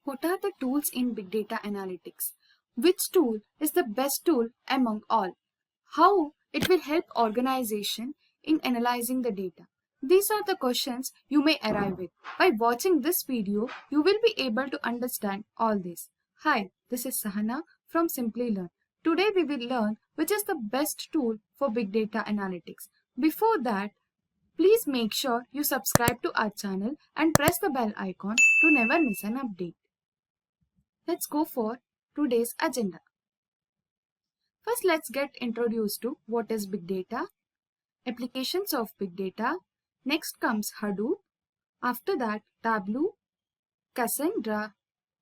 What are the tools in big data analytics? Which tool is the best tool among all? How it will help organization in analyzing the data? These are the questions you may arrive with. By watching this video, you will be able to understand all this. Hi, this is Sahana from Simplilearn. Today we will learn which is the best tool for big data analytics. Before that, please make sure you subscribe to our channel and press the bell icon to never miss an update. Let's go for today's agenda. First, let's get introduced to what is big data, applications of big data. Next comes Hadoop. After that, Tableau, Cassandra,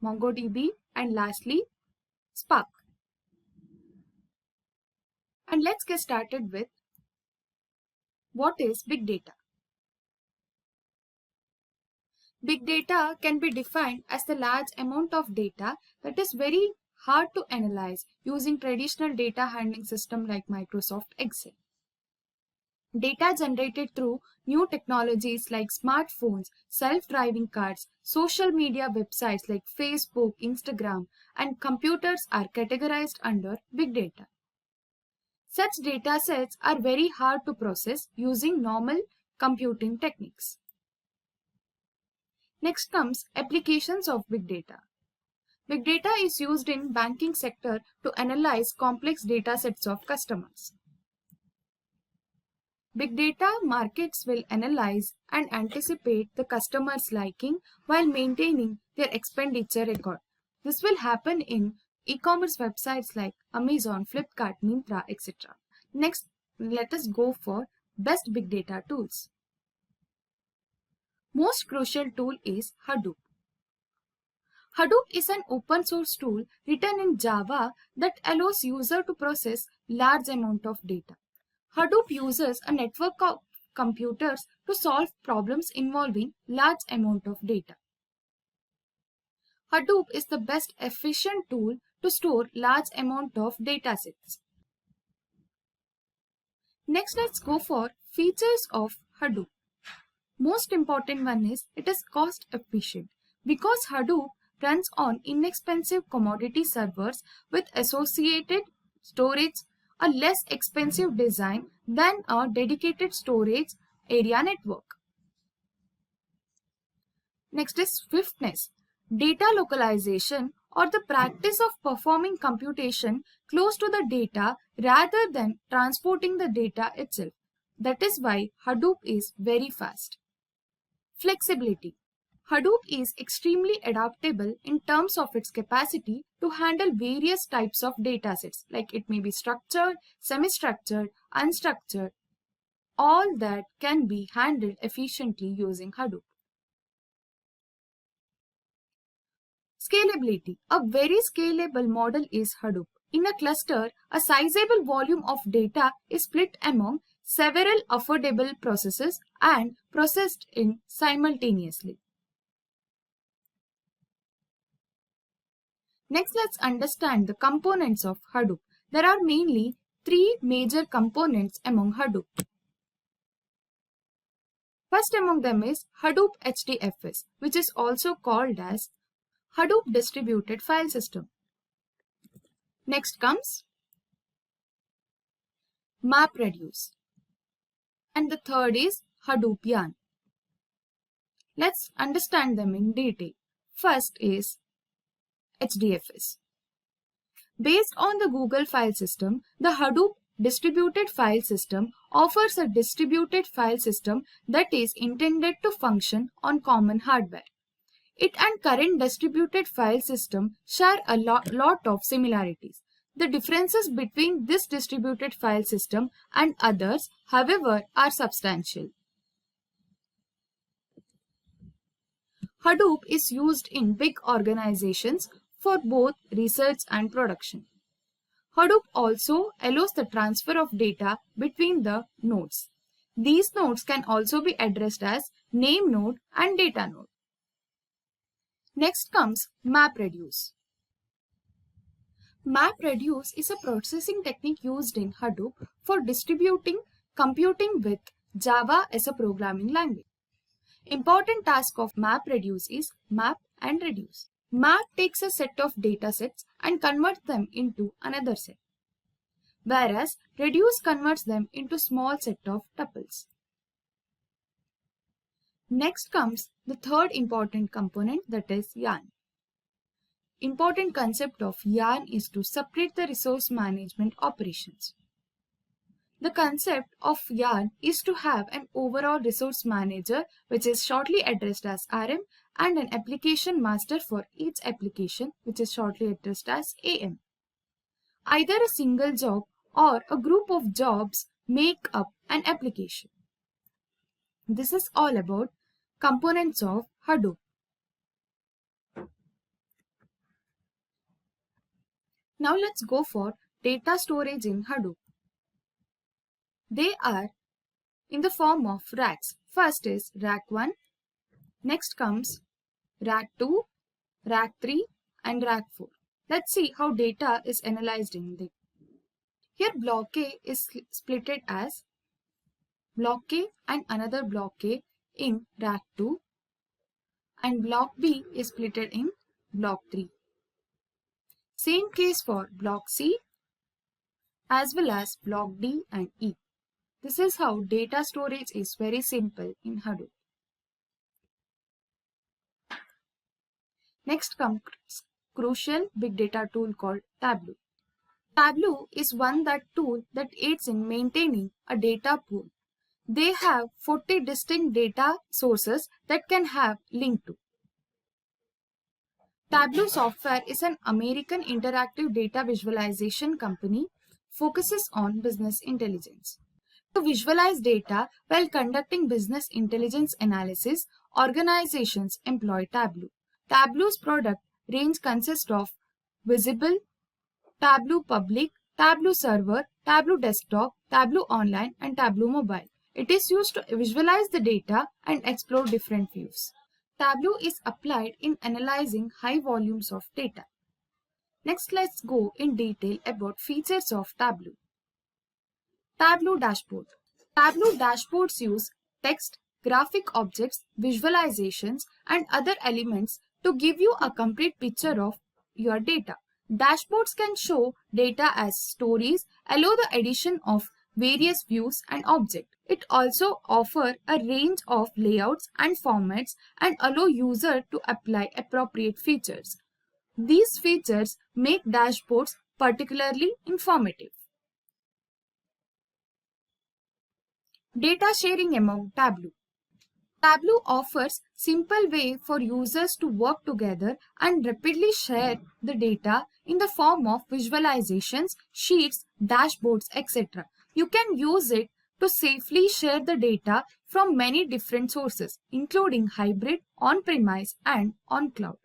MongoDB, and lastly, Spark. And let's get started with what is big data. Big data can be defined as the large amount of data that is very hard to analyze using traditional data handling system like Microsoft Excel. Data generated through new technologies like smartphones, self-driving cars, social media websites like Facebook, Instagram, and computers are categorized under big data. Such data sets are very hard to process using normal computing techniques. Next comes applications of big data. Big data is used in banking sector to analyze complex data sets of customers. Big data markets will analyze and anticipate the customer's liking while maintaining their expenditure record. This will happen in e-commerce websites like Amazon, Flipkart, Myntra, etc. Next, let us go for best big data tools. Most crucial tool is Hadoop. Hadoop is an open source tool written in Java that allows user to process large amount of data. Hadoop uses a network of computers to solve problems involving large amount of data. Hadoop is the best efficient tool to store large amount of data sets. Next, let's go for features of Hadoop. Most important one is it is cost efficient because Hadoop runs on inexpensive commodity servers with associated storage, a less expensive design than a dedicated storage area network. Next is swiftness. Data localization or the practice of performing computation close to the data rather than transporting the data itself. That is why Hadoop is very fast. Flexibility. Hadoop is extremely adaptable in terms of its capacity to handle various types of datasets, like it may be structured, semi-structured, unstructured. All that can be handled efficiently using Hadoop. Scalability. A very scalable model is Hadoop. In a cluster, a sizable volume of data is split among several affordable processes and processed in simultaneously. Next, let's understand the components of Hadoop. There are mainly three major components among Hadoop. First among them is Hadoop HDFS, which is also called as Hadoop Distributed File System. Next comes MapReduce. And the third is Hadoop Yarn. Let's understand them in detail. First is HDFS. Based on the Google file system, the Hadoop Distributed File System offers a distributed file system that is intended to function on common hardware. It and current distributed file system share a lot of similarities. The differences between this distributed file system and others, however, are substantial. Hadoop is used in big organizations for both research and production. Hadoop also allows the transfer of data between the nodes. These nodes can also be addressed as name node and data node. Next comes MapReduce. MapReduce is a processing technique used in Hadoop for distributing computing with Java as a programming language. Important task of MapReduce is map and reduce. Map takes a set of datasets and converts them into another set, whereas reduce converts them into small set of tuples. Next comes the third important component, that is yarn. Important concept of yarn is to separate the resource management operations. The concept of yarn is to have an overall resource manager, which is shortly addressed as RM, and an application master for each application, which is shortly addressed as AM. Either a single job or a group of jobs make up an application. This is all about components of Hadoop. Now let's go for data storage in Hadoop. They are in the form of racks. First is rack 1, next comes rack 2, rack 3 and rack 4. Let's see how data is analyzed in them. Here block A is splitted as block A and another block A in rack 2, and block B is splitted in block 3. Same case for block C as well as block D and E. This is how data storage is very simple in Hadoop. Next comes crucial big data tool called Tableau. Tableau is one tool that aids in maintaining a data pool. They have 40 distinct data sources that can have link to. Tableau Software is an American interactive data visualization company, focuses on business intelligence. To visualize data while conducting business intelligence analysis, organizations employ Tableau. Tableau's product range consists of Visible, Tableau Public, Tableau Server, Tableau Desktop, Tableau Online and Tableau Mobile. It is used to visualize the data and explore different views. Tableau is applied in analyzing high volumes of data. Next, let's go in detail about features of Tableau. Tableau Dashboard. Tableau dashboards use text, graphic objects, visualizations, and other elements to give you a complete picture of your data. Dashboards can show data as stories, allow the addition of various views and objects. It also offers a range of layouts and formats and allow user to apply appropriate features. These features make dashboards particularly informative. Data sharing among Tableau. Tableau offers simple way for users to work together and rapidly share the data in the form of visualizations, sheets, dashboards, etc. You can use it to safely share the data from many different sources, including hybrid, on-premise, and on-cloud.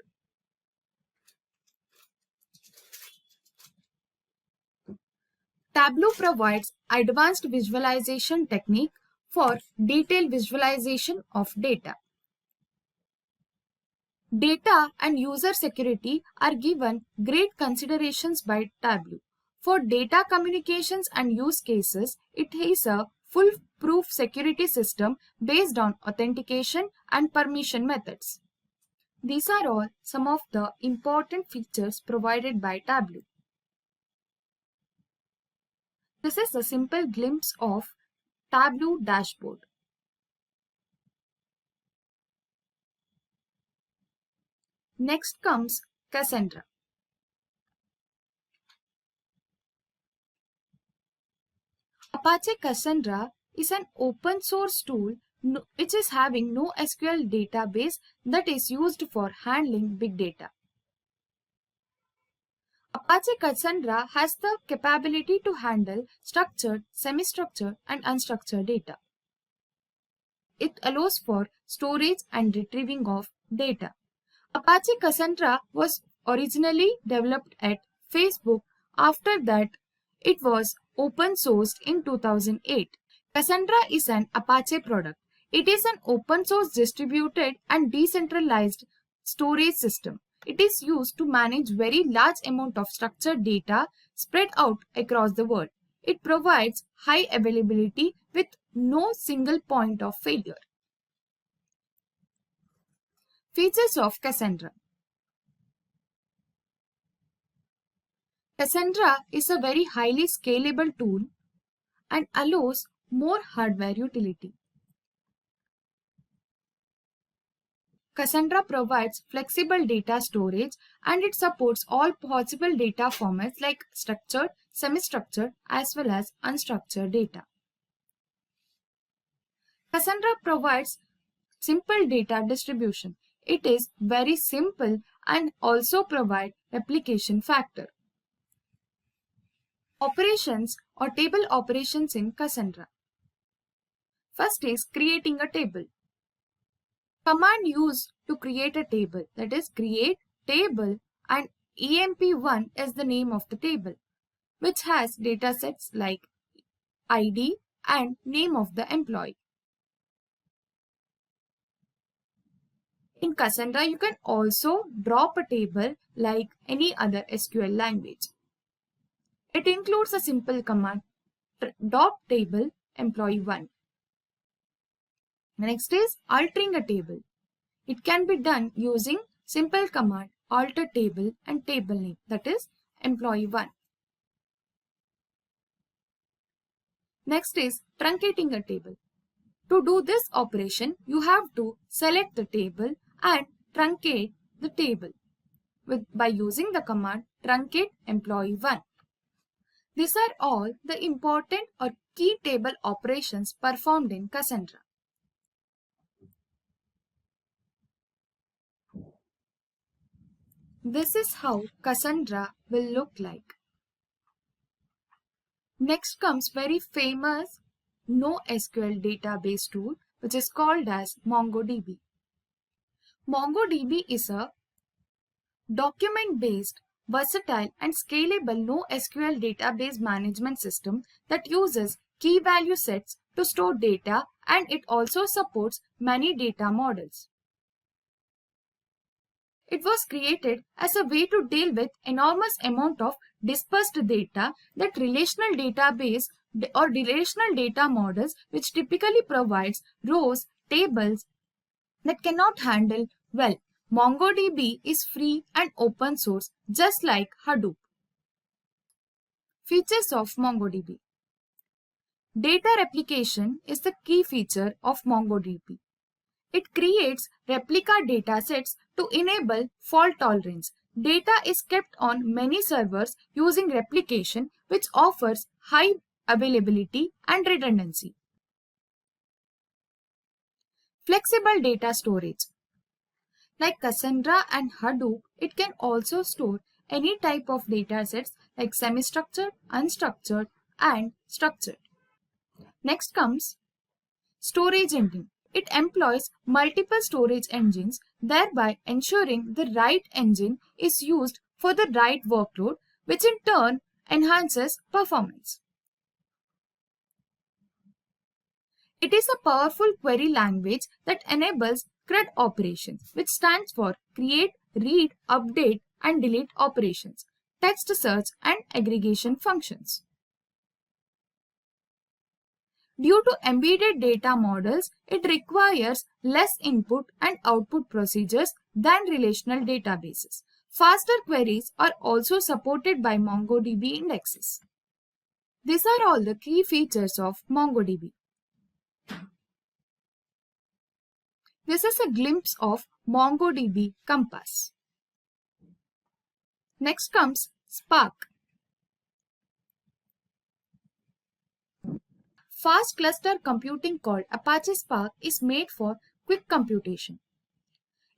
Tableau provides advanced visualization technique for detailed visualization of data. Data and user security are given great considerations by Tableau. For data communications and use cases, it is a foolproof security system based on authentication and permission methods. These are all some of the important features provided by Tableau. This is a simple glimpse of Tableau dashboard. Next comes Cassandra. Apache Cassandra is an open source tool which is having no SQL database that is used for handling big data. Apache Cassandra has the capability to handle structured, semi-structured, and unstructured data. It allows for storage and retrieving of data. Apache Cassandra was originally developed at Facebook. After that, it was open sourced in 2008. Cassandra is an Apache product. It is an open source distributed and decentralized storage system. It is used to manage very large amount of structured data spread out across the world. It provides high availability with no single point of failure. Features of Cassandra. Cassandra is a very highly scalable tool and allows more hardware utility. Cassandra provides flexible data storage and it supports all possible data formats like structured, semi-structured as well as unstructured data. Cassandra provides simple data distribution. It is very simple and also provide replication factor. Operations or table operations in Cassandra. First is creating a table. Command used to create a table, that is create table, and emp1 is the name of the table, which has datasets like ID and name of the employee. In Cassandra, you can also drop a table like any other SQL language. It includes a simple command, drop table employee1. Next is altering a table. It can be done using simple command alter table and table name, that is employee1. Next is truncating a table. To do this operation, you have to select the table and truncate the table by using the command truncate employee1. These are all the important or key table operations performed in Cassandra. This is how Cassandra will look like. Next comes very famous NoSQL database tool, which is called as MongoDB. MongoDB is a document-based, versatile and scalable NoSQL database management system that uses key value sets to store data, and it also supports many data models. It was created as a way to deal with enormous amount of dispersed data that relational database or relational data models, which typically provides rows, tables that cannot handle well. MongoDB is free and open source, just like Hadoop. Features of MongoDB. Data replication is the key feature of MongoDB. It creates replica datasets to enable fault tolerance. Data is kept on many servers using replication, which offers high availability and redundancy. Flexible data storage. Like Cassandra and Hadoop, it can also store any type of datasets like semi-structured, unstructured, and structured. Next comes storage engine. It employs multiple storage engines, thereby ensuring the right engine is used for the right workload, which in turn enhances performance. It is a powerful query language that enables CRUD operations, which stands for create, read, update, and delete operations, text search, and aggregation functions. Due to embedded data models, it requires less input and output procedures than relational databases. Faster queries are also supported by MongoDB indexes. These are all the key features of MongoDB. This is a glimpse of MongoDB Compass. Next comes Spark. Fast cluster computing called Apache Spark is made for quick computation.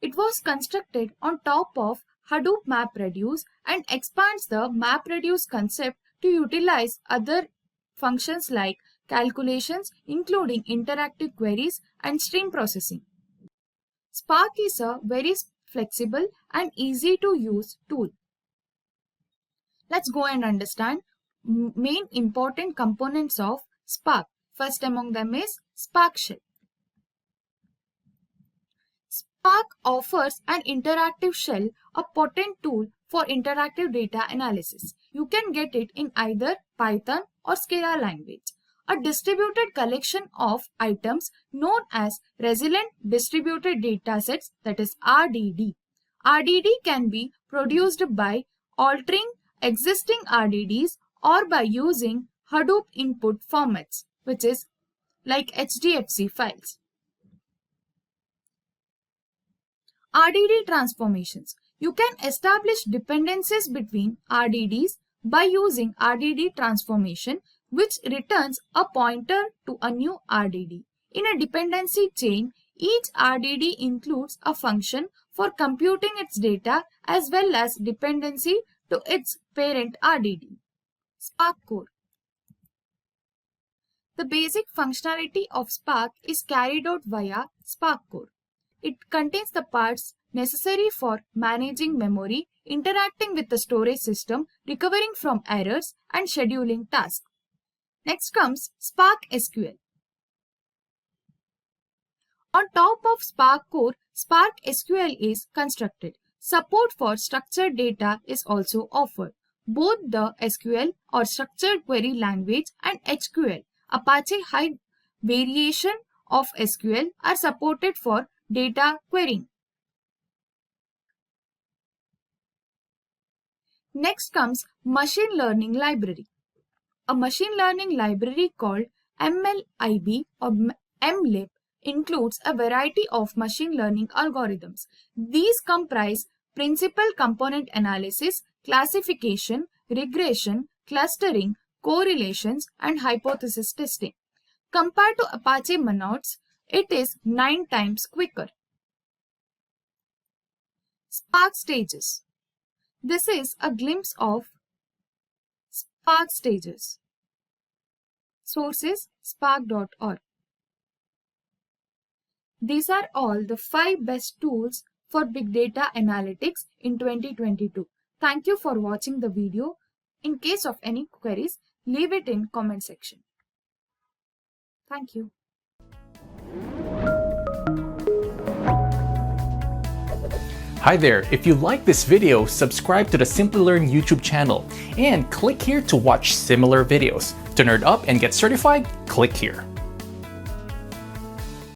It was constructed on top of Hadoop MapReduce and expands the MapReduce concept to utilize other functions like calculations, including interactive queries and stream processing. Spark is a very flexible and easy to use tool. Let's go and understand main important components of Spark. First among them is Spark Shell. Spark offers an interactive shell, a potent tool for interactive data analysis. You can get it in either Python or Scala language. A distributed collection of items known as resilient distributed datasets, that is RDD. RDD can be produced by altering existing RDDs or by using Hadoop input formats, which is like HDFC files. RDD transformations. You can establish dependencies between RDDs by using RDD transformation, which returns a pointer to a new RDD. In a dependency chain, each RDD includes a function for computing its data as well as dependency to its parent RDD. Spark Core. The basic functionality of Spark is carried out via Spark Core. It contains the parts necessary for managing memory, interacting with the storage system, recovering from errors, and scheduling tasks. Next comes Spark SQL. On top of Spark Core, Spark SQL is constructed. Support for structured data is also offered. Both the SQL or structured query language and HQL, Apache High variation of SQL, are supported for data querying. Next comes Machine Learning Library. A machine learning library called MLIB or MLib includes a variety of machine learning algorithms. These comprise principal component analysis, classification, regression, clustering, correlations, and hypothesis testing. Compared to Apache Monauts, it is 9 times quicker. Spark Stages. This is a glimpse of Spark Stages. Source is spark.org. These are all the 5 best tools for big data analytics in 2022. Thank you for watching the video. In case of any queries, leave it in comment section. Thank you. Hi there, if you like this video, subscribe to the Simplilearn YouTube channel and click here to watch similar videos. To nerd up and get certified, click here.